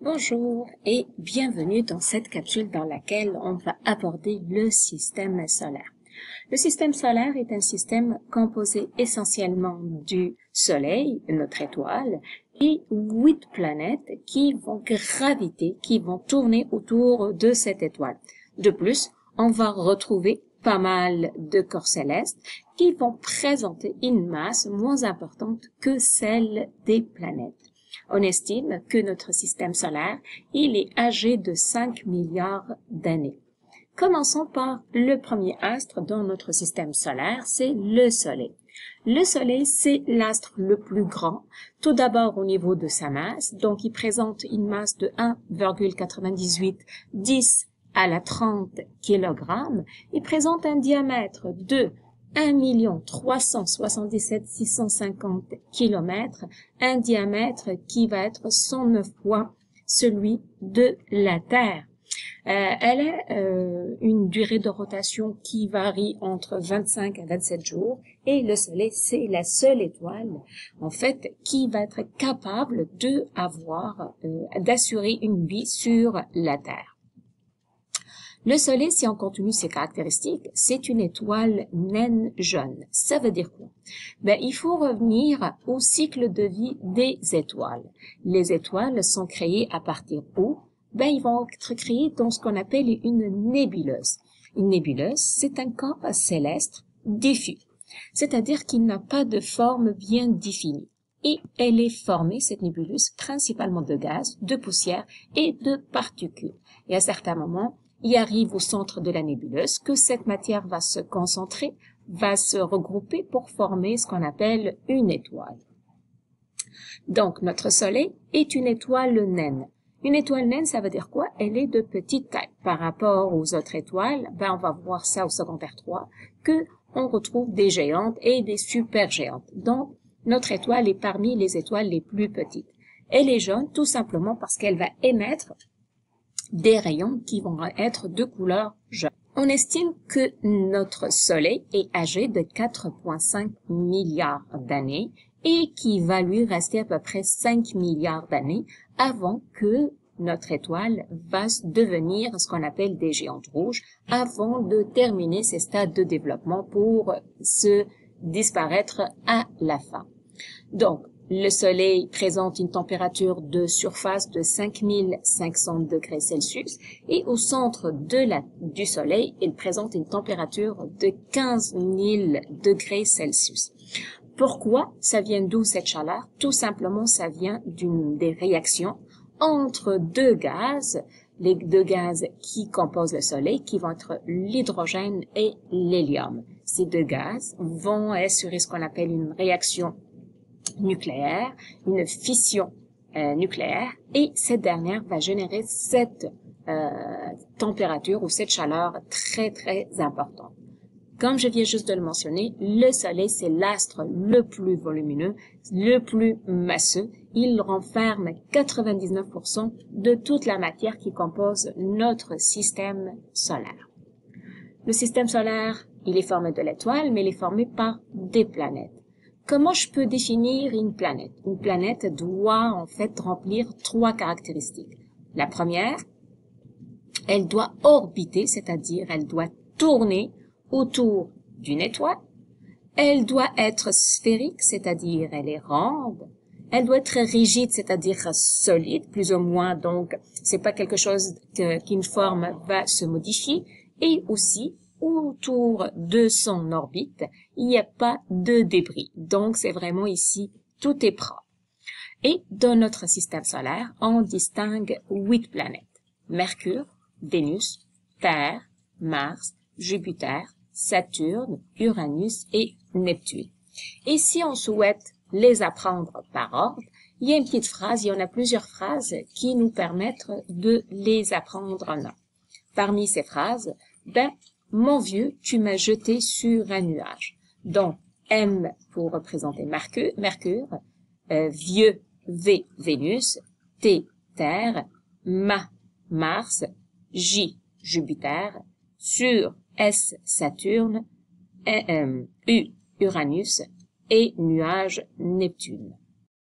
Bonjour et bienvenue dans cette capsule dans laquelle on va aborder le système solaire. Le système solaire est un système composé essentiellement du Soleil, notre étoile, et 8 planètes qui vont graviter, qui vont tourner autour de cette étoile. De plus, on va retrouver pas mal de corps célestes qui vont présenter une masse moins importante que celle des planètes. On estime que notre système solaire, il est âgé de 5 milliards d'années. Commençons par le premier astre dans notre système solaire, c'est le Soleil. Le Soleil, c'est l'astre le plus grand, tout d'abord au niveau de sa masse, donc il présente une masse de 1,98 10 à la 30 kg. Il présente un diamètre de 1 377 650 km, un diamètre qui va être 109 fois celui de la Terre. Elle a une durée de rotation qui varie entre 25 à 27 jours et le Soleil, c'est la seule étoile, en fait, qui va être capable d'assurer une vie sur la Terre. Le Soleil, si on continue ses caractéristiques, c'est une étoile naine jaune. Ça veut dire quoi? Il faut revenir au cycle de vie des étoiles. Les étoiles sont créées à partir où? Ils vont être créées dans ce qu'on appelle une nébuleuse. Une nébuleuse, c'est un corps céleste diffus, c'est-à-dire qu'il n'a pas de forme bien définie. Et elle est formée, cette nébuleuse, principalement de gaz, de poussière et de particules. Et à certains moments, il arrive au centre de la nébuleuse que cette matière va se concentrer, va se regrouper pour former ce qu'on appelle une étoile. Donc, notre Soleil est une étoile naine. Une étoile naine, ça veut dire quoi? Elle est de petite taille. Par rapport aux autres étoiles, on va voir ça au secondaire 3, que on retrouve des géantes et des supergéantes. Donc, notre étoile est parmi les étoiles les plus petites. Elle est jaune tout simplement parce qu'elle va émettre des rayons qui vont être de couleur jaune. On estime que notre Soleil est âgé de 4,5 milliards d'années et qu'il va lui rester à peu près 5 milliards d'années avant que notre étoile va devenir ce qu'on appelle des géantes rouges, avant de terminer ses stades de développement pour se disparaître à la fin. Donc, le Soleil présente une température de surface de 5500 degrés Celsius et au centre du Soleil, il présente une température de 15 000 degrés Celsius. Pourquoi ça vient d'où cette chaleur? Tout simplement, ça vient des réactions entre deux gaz, les deux gaz qui composent le Soleil, qui vont être l'hydrogène et l'hélium. Ces deux gaz vont assurer ce qu'on appelle une réaction nucléaire, une fission nucléaire, et cette dernière va générer cette température ou cette chaleur très très importante. Comme je viens juste de le mentionner, le Soleil, c'est l'astre le plus volumineux, le plus masseux. Il renferme 99% de toute la matière qui compose notre système solaire. Le système solaire, il est formé de l'étoile, mais il est formé par des planètes. Comment je peux définir une planète? Une planète doit en fait remplir 3 caractéristiques. La première, elle doit orbiter, c'est-à-dire elle doit tourner autour d'une étoile. Elle doit être sphérique, c'est-à-dire elle est ronde. Elle doit être rigide, c'est-à-dire solide, plus ou moins, donc c'est pas quelque chose qu'une forme va se modifier. Et aussi, autour de son orbite, il n'y a pas de débris. Donc, c'est vraiment ici, tout est propre. Et dans notre système solaire, on distingue 8 planètes. Mercure, Vénus, Terre, Mars, Jupiter, Saturne, Uranus et Neptune. Et si on souhaite les apprendre par ordre, il y a une petite phrase, il y en a plusieurs phrases qui nous permettent de les apprendre en ordre. Parmi ces phrases, mon vieux, tu m'as jeté sur un nuage. Donc, M pour représenter Mercure, vieux, V, Vénus, T, Terre, Mars, J, Jupiter, sur S, Saturne, U, Uranus et nuage, Neptune.